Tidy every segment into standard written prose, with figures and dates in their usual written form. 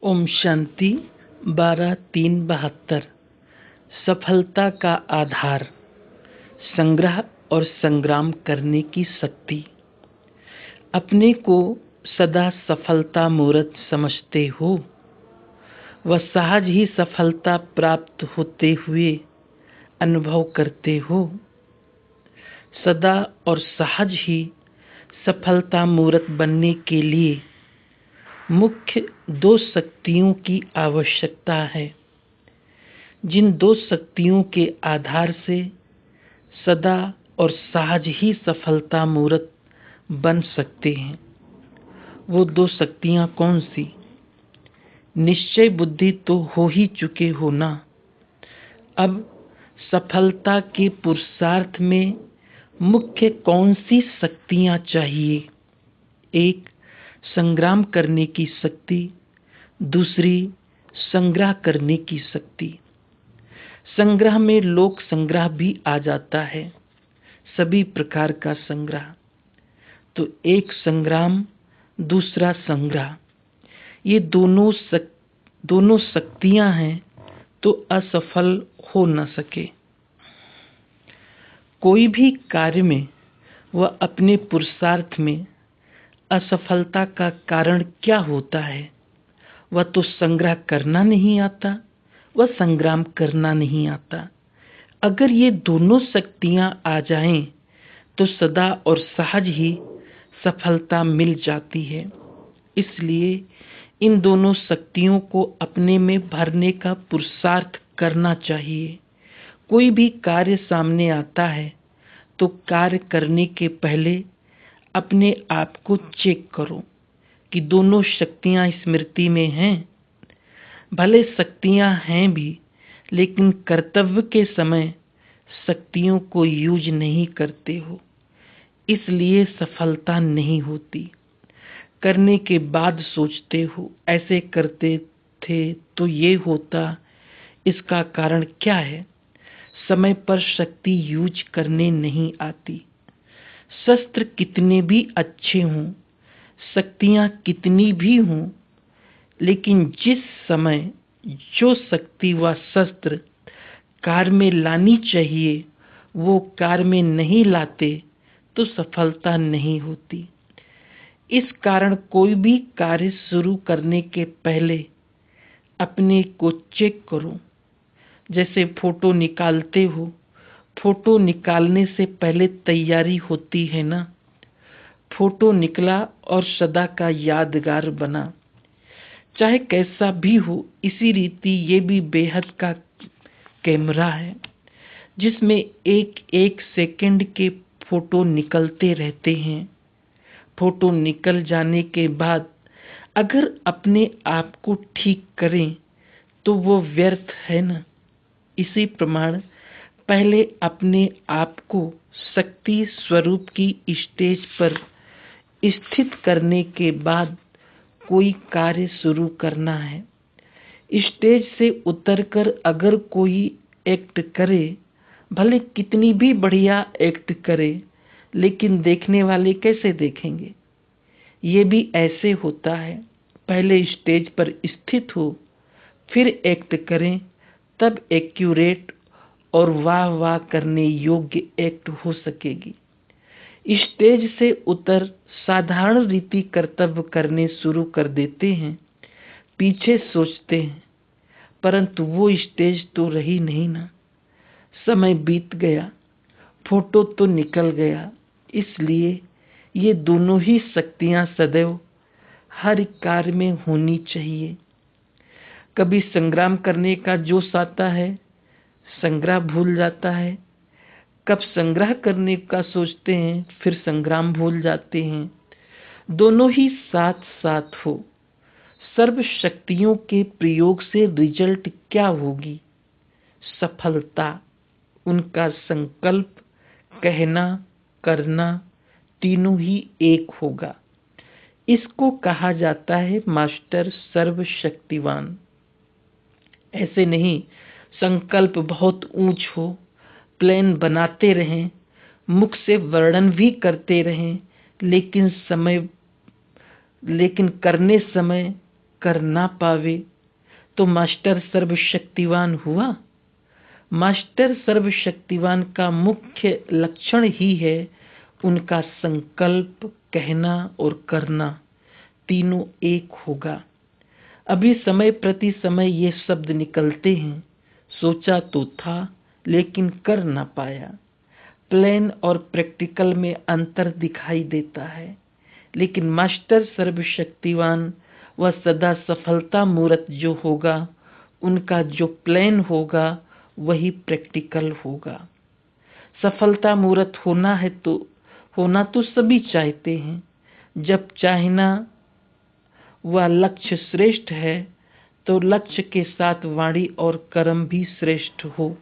ओम शांति 12/3/72। सफलता का आधार संग्रह और संग्राम करने की शक्ति। अपने को सदा सफलता मूर्त समझते हो व सहज ही सफलता प्राप्त होते हुए अनुभव करते हो। सदा और सहज ही सफलता मूर्त बनने के लिए मुख्य 2 शक्तियों की आवश्यकता है, जिन 2 शक्तियों के आधार से सदा और सहज ही सफलता मूर्त बन सकते हैं। वो 2 शक्तियां कौन सी? निश्चय बुद्धि तो हो ही चुके हो ना। अब सफलता के पुरुषार्थ में मुख्य कौन सी शक्तियां चाहिए? एक, संग्राम करने की शक्ति, दूसरी संग्रह करने की शक्ति। संग्रह में लोक संग्रह भी आ जाता है, सभी प्रकार का संग्रह। तो एक संग्राम, दूसरा संग्रह, ये दोनों शक्तियां हैं तो असफल हो न सके। कोई भी कार्य में व अपने पुरुषार्थ में असफलता का कारण क्या होता है? वह तो संग्रह करना नहीं आता, वह संग्राम करना नहीं आता। अगर ये दोनों शक्तियां आ जाएं तो सदा और सहज ही सफलता मिल जाती है। इसलिए इन दोनों शक्तियों को अपने में भरने का पुरुषार्थ करना चाहिए। कोई भी कार्य सामने आता है तो कार्य करने के पहले अपने आप को चेक करो कि दोनों शक्तियां स्मृति में हैं। भले शक्तियां हैं भी, लेकिन कर्तव्य के समय शक्तियों को यूज नहीं करते हो, इसलिए सफलता नहीं होती। करने के बाद सोचते हो ऐसे करते थे तो ये होता, इसका कारण क्या है? समय पर शक्ति यूज करने नहीं आती। शस्त्र कितने भी अच्छे हों, शक्तियां कितनी भी हों, लेकिन जिस समय जो शक्ति व शस्त्र कार्य में लानी चाहिए वो कार्य में नहीं लाते तो सफलता नहीं होती। इस कारण कोई भी कार्य शुरू करने के पहले अपने को चेक करो। जैसे फोटो निकालते हो, फोटो निकालने से पहले तैयारी होती है ना। फोटो निकला और सदा का यादगार बना, चाहे कैसा भी हो। इसी रीति ये भी बेहद का कैमरा है, जिसमें एक एक सेकंड के फोटो निकलते रहते हैं। फोटो निकल जाने के बाद अगर अपने आप को ठीक करें तो वो व्यर्थ है ना। इसी प्रमाण पहले अपने आप को शक्ति स्वरूप की स्टेज पर स्थित करने के बाद कोई कार्य शुरू करना है। स्टेज से उतरकर अगर कोई एक्ट करे, भले कितनी भी बढ़िया एक्ट करे, लेकिन देखने वाले कैसे देखेंगे? ये भी ऐसे होता है, पहले स्टेज पर स्थित हो फिर एक्ट करें, तब एक्यूरेट और वाह वाह करने योग्य एक्ट हो सकेगी। स्टेज से उतर साधारण रीति कर्तव्य करने शुरू कर देते हैं, पीछे सोचते हैं, परंतु वो स्टेज तो रही नहीं ना। समय बीत गया, फोटो तो निकल गया। इसलिए ये दोनों ही शक्तियां सदैव हर कार्य में होनी चाहिए। कभी संग्राम करने का जोश आता है, संग्रह भूल जाता है। कब संग्रह करने का सोचते हैं, फिर संग्राम भूल जाते हैं। दोनों ही साथ साथ हो। सर्व शक्तियों के प्रयोग से रिजल्ट क्या होगी? सफलता। उनका संकल्प, कहना, करना तीनों ही एक होगा। इसको कहा जाता है मास्टर सर्वशक्तिवान। ऐसे नहीं संकल्प बहुत ऊंच हो, प्लान बनाते रहें, मुख से वर्णन भी करते रहें, लेकिन करने समय कर ना पावे तो मास्टर सर्वशक्तिवान हुआ। मास्टर सर्वशक्तिवान का मुख्य लक्षण ही है उनका संकल्प, कहना और करना तीनों एक होगा। अभी समय प्रति समय ये शब्द निकलते हैं, सोचा तो था लेकिन कर ना पाया। प्लान और प्रैक्टिकल में अंतर दिखाई देता है, लेकिन मास्टर सर्वशक्तिवान वह सदा सफलता मूर्त जो होगा, उनका जो प्लान होगा वही प्रैक्टिकल होगा। सफलता मूर्त होना तो सभी चाहते हैं। जब चाहना वह लक्ष्य श्रेष्ठ है तो लक्ष्य के साथ वाणी और कर्म भी श्रेष्ठ हो।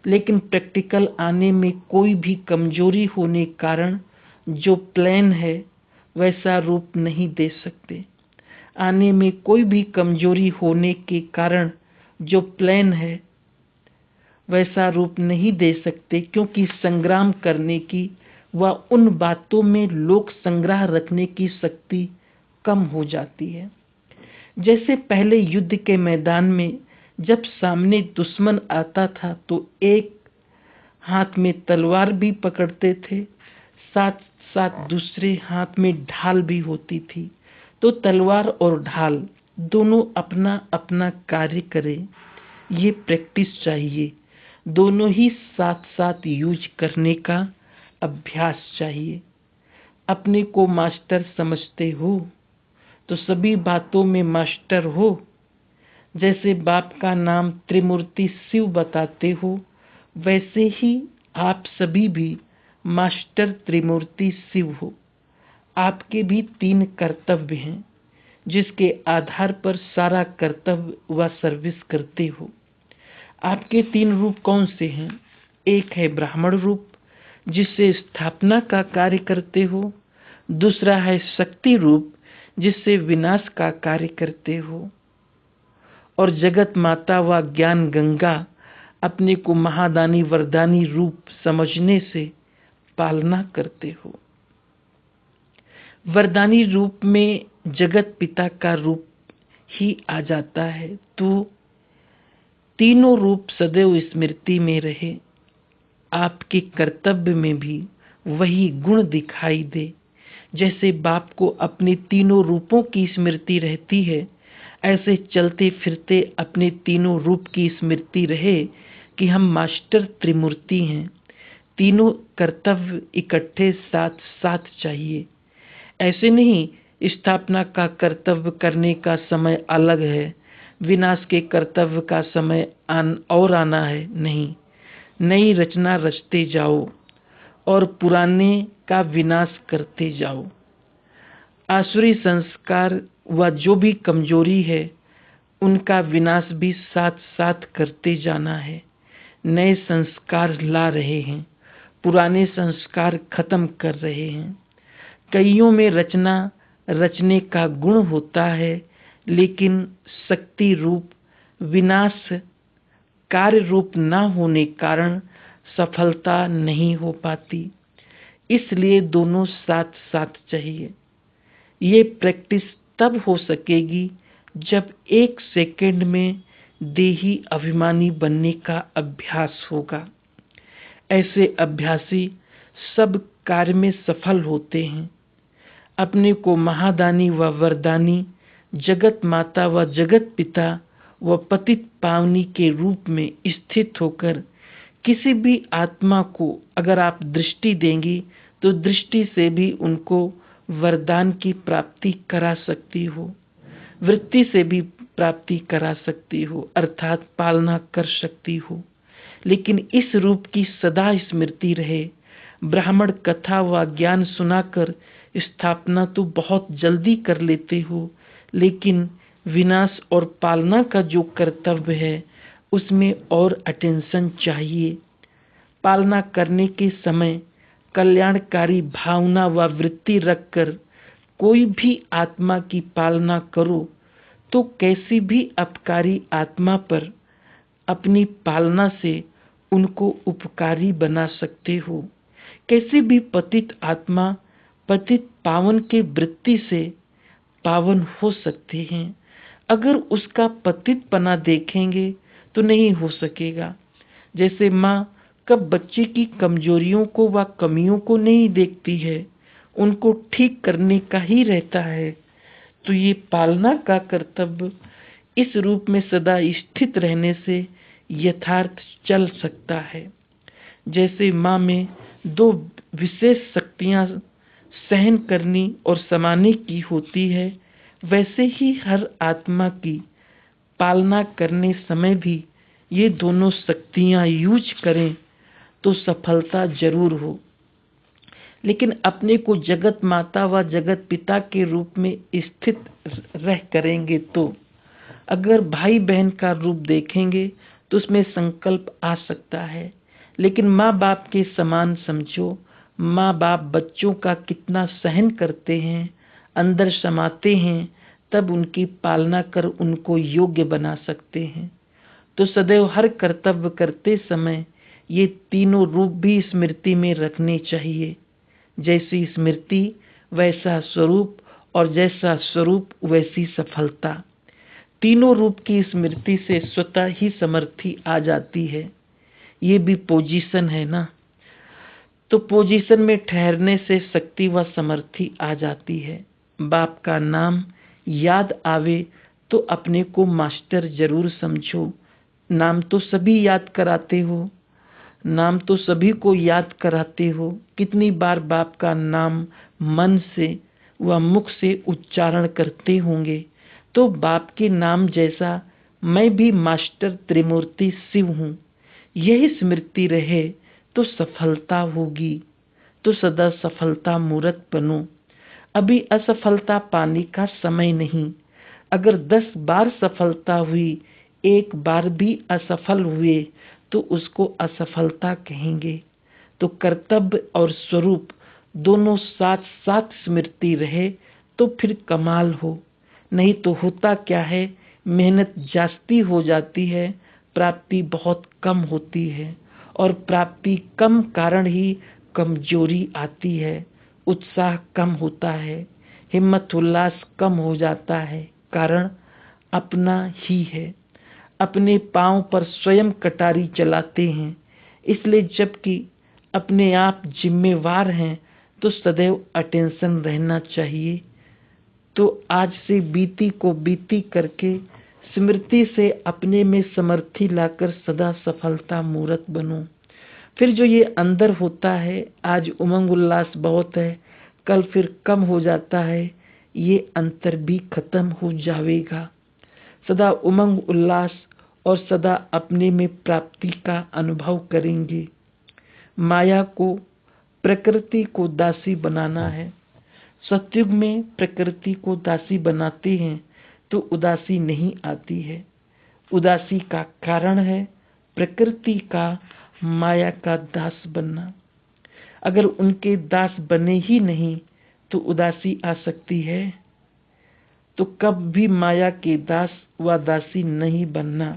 लेकिन प्रैक्टिकल आने में कोई भी कमजोरी होने कारण जो प्लान है वैसा रूप नहीं दे सकते। आने में कोई भी कमजोरी होने के कारण जो प्लान है वैसा रूप नहीं दे सकते, क्योंकि संग्राम करने की व उन बातों में लोक संग्रह रखने की शक्ति कम हो जाती है। जैसे पहले युद्ध के मैदान में जब सामने दुश्मन आता था तो एक हाथ में तलवार भी पकड़ते थे, साथ साथ दूसरे हाथ में ढाल भी होती थी। तो तलवार और ढाल दोनों अपना अपना कार्य करें, ये प्रैक्टिस चाहिए। दोनों ही साथ साथ यूज करने का अभ्यास चाहिए। अपने को मास्टर समझते हो तो सभी बातों में मास्टर हो। जैसे बाप का नाम त्रिमूर्ति शिव बताते हो, वैसे ही आप सभी भी मास्टर त्रिमूर्ति शिव हो। आपके भी 3 कर्तव्य हैं, जिसके आधार पर सारा कर्तव्य व सर्विस करते हो। आपके 3 रूप कौन से हैं? एक है ब्राह्मण रूप, जिससे स्थापना का कार्य करते हो। दूसरा है शक्ति रूप, जिससे विनाश का कार्य करते हो। और जगत माता व ज्ञान गंगा अपने को महादानी वरदानी रूप समझने से पालना करते हो। वरदानी रूप में जगत पिता का रूप ही आ जाता है, तो तीनों रूप सदैव स्मृति में रहे। आपके कर्तव्य में भी वही गुण दिखाई दे। जैसे बाप को अपने तीनों रूपों की स्मृति रहती है, ऐसे चलते फिरते अपने तीनों रूप की स्मृति रहे कि हम मास्टर त्रिमूर्ति हैं। तीनों कर्तव्य इकट्ठे साथ साथ चाहिए। ऐसे नहीं स्थापना का कर्तव्य करने का समय अलग है, विनाश के कर्तव्य का समय और आना है, नहीं। नई रचना रचते जाओ और पुराने का विनाश करते जाओ। आसुरी संस्कार व जो भी कमजोरी है उनका विनाश भी साथ साथ करते जाना है। नए संस्कार ला रहे हैं, पुराने संस्कार खत्म कर रहे हैं। कईयों में रचने का गुण होता है, लेकिन शक्ति रूप विनाश कार्य रूप न होने कारण सफलता नहीं हो पाती। इसलिए दोनों साथ साथ चाहिए। ये प्रैक्टिस तब हो सकेगी जब 1 सेकंड में देही अभिमानी बनने का अभ्यास होगा। ऐसे अभ्यासी सब कार्य में सफल होते हैं। अपने को महादानी व वरदानी, जगत माता व जगत पिता व पतित पावनी के रूप में स्थित होकर किसी भी आत्मा को अगर आप दृष्टि देंगी तो दृष्टि से भी उनको वरदान की प्राप्ति करा सकती हो, वृत्ति से भी प्राप्ति करा सकती हो, अर्थात पालना कर सकती हो। लेकिन इस रूप की सदा स्मृति रहे। ब्राह्मण कथा व ज्ञान सुनाकर स्थापना तो बहुत जल्दी कर लेते हो, लेकिन विनाश और पालना का जो कर्तव्य है उसमें और अटेंशन चाहिए। पालना करने के समय कल्याणकारी भावना व वृत्ति रखकर कोई भी आत्मा की पालना करो तो कैसी भी अपकारी आत्मा पर अपनी पालना से उनको उपकारी बना सकते हो। कैसे भी पतित आत्मा पतित पावन के वृत्ति से पावन हो सकते हैं। अगर उसका पतितपना देखेंगे तो नहीं हो सकेगा। जैसे माँ कब बच्चे की कमजोरियों को व कमियों को नहीं देखती है, उनको ठीक करने का ही रहता है, तो ये पालना का कर्तव्य इस रूप में सदा स्थित रहने से यथार्थ चल सकता है। जैसे माँ में दो विशेष शक्तियाँ सहन करनी और समाने की होती है, वैसे ही हर आत्मा की पालना करने समय भी ये दोनों शक्तियाँ यूज करें तो सफलता जरूर हो। लेकिन अपने को जगत माता व जगत पिता के रूप में स्थित रह करेंगे तो अगर भाई बहन का रूप देखेंगे तो उसमें संकल्प आ सकता है, लेकिन माँ बाप के समान समझो। माँ बाप बच्चों का कितना सहन करते हैं, अंदर समाते हैं, तब उनकी पालना कर उनको योग्य बना सकते हैं। तो सदैव हर कर्तव्य करते समय ये तीनों रूप भी स्मृति में रखने चाहिए। जैसी स्मृति वैसा स्वरूप, और जैसा स्वरूप वैसी सफलता। तीनों रूप की स्मृति से स्वतः ही समर्थी आ जाती है। ये भी पोजीशन है ना, तो पोजीशन में ठहरने से शक्ति व समर्थी आ जाती है। बाप का नाम याद आवे तो अपने को मास्टर जरूर समझो। नाम तो सभी याद कराते हो, नाम तो सभी को याद कराते हो। कितनी बार बाप का नाम मन से व मुख से उच्चारण करते होंगे। तो बाप के नाम जैसा मैं भी मास्टर त्रिमूर्ति शिव हूँ, यही स्मृति रहे तो सफलता होगी। तो सदा सफलता मूर्त बनो। अभी असफलता पाने का समय नहीं। अगर 10 बार सफलता हुई, एक बार भी असफल हुए तो उसको असफलता कहेंगे। तो कर्तव्य और स्वरूप दोनों साथ साथ स्मृति रहे तो फिर कमाल हो। नहीं तो होता क्या है, मेहनत जास्ती हो जाती है, प्राप्ति बहुत कम होती है, और प्राप्ति कम कारण ही कमजोरी आती है, उत्साह कम होता है, हिम्मत उल्लास कम हो जाता है। कारण अपना ही है। अपने पांव पर स्वयं कटारी चलाते हैं। इसलिए जबकि अपने आप जिम्मेवार हैं तो सदैव अटेंशन रहना चाहिए। तो आज से बीती को बीती करके स्मृति से अपने में समर्थी लाकर सदा सफलता मूर्त बनो। फिर जो ये अंदर होता है, आज उमंग उल्लास बहुत है, कल फिर कम हो जाता है, ये अंतर भी खत्म हो जाएगा। सदा उमंग उल्लास और सदा अपने में प्राप्ति का अनुभव करेंगे। माया को, प्रकृति को दासी बनाना है। सतयुग में प्रकृति को दासी बनाते हैं तो उदासी नहीं आती है। उदासी का कारण है प्रकृति का माया का दास बनना। अगर उनके दास बने ही नहीं तो उदासी आ सकती है। तो कब भी माया के दास व दासी नहीं बनना।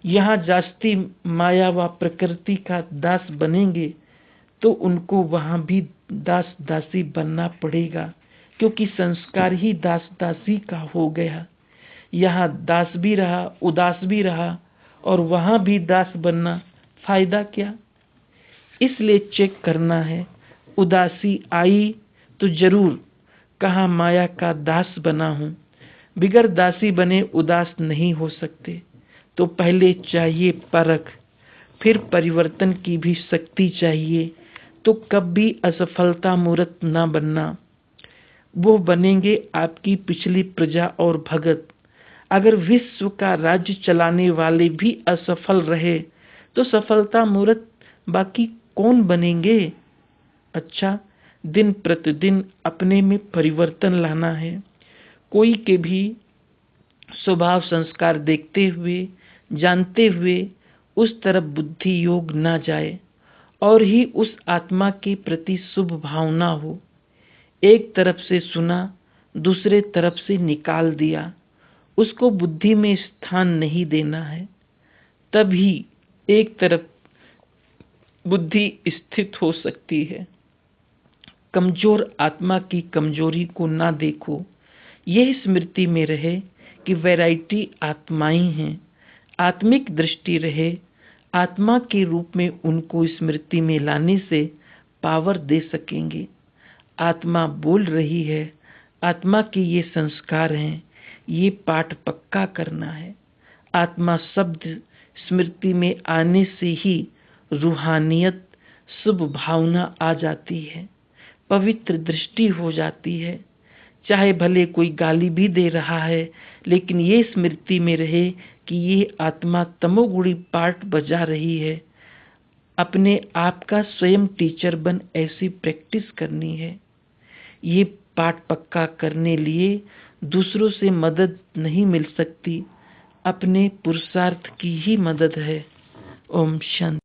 यहाँ जास्ती माया व प्रकृति का दास बनेंगे तो उनको वहाँ भी दास दासी बनना पड़ेगा, क्योंकि संस्कार ही दास दासी का हो गया। यहाँ दास भी रहा, उदास भी रहा, और वहाँ भी दास बनना, फायदा क्या। इसलिए चेक करना है। उदासी आई तो जरूर कहाँ माया का दास बना हूँ। बिगर दासी बने उदास नहीं हो सकते। तो पहले चाहिए परख, फिर परिवर्तन की भी शक्ति चाहिए। तो कभी असफलता मूर्त ना बनना। वो बनेंगे आपकी पिछली प्रजा और भगत। अगर विश्व का राज्य चलाने वाले भी असफल रहे तो सफलता मूर्त बाकी कौन बनेंगे। अच्छा, दिन प्रतिदिन अपने में परिवर्तन लाना है। कोई के भी स्वभाव संस्कार देखते हुए, जानते हुए उस तरफ बुद्धि योग ना जाए, और ही उस आत्मा के प्रति शुभ भावना हो। एक तरफ से सुना, दूसरे तरफ से निकाल दिया, उसको बुद्धि में स्थान नहीं देना है। तभी एक तरफ बुद्धि स्थित हो सकती है। कमजोर आत्मा की कमजोरी को ना देखो। यह स्मृति में रहे कि वैरायटी आत्माएं हैं। आत्मिक दृष्टि रहे, आत्मा के रूप में उनको स्मृति में लाने से पावर दे सकेंगे। आत्मा बोल रही है, आत्मा के ये संस्कार हैं, ये पाठ पक्का करना है। आत्मा शब्द स्मृति में आने से ही रूहानियत, शुभ भावना आ जाती है, पवित्र दृष्टि हो जाती है। चाहे भले कोई गाली भी दे रहा है, लेकिन ये स्मृति में रहे कि ये आत्मा तमोगुणी पार्ट बजा रही है। अपने आप का स्वयं टीचर बन ऐसी प्रैक्टिस करनी है। ये पाठ पक्का करने लिए दूसरों से मदद नहीं मिल सकती, अपने पुरुषार्थ की ही मदद है। ओम शांति।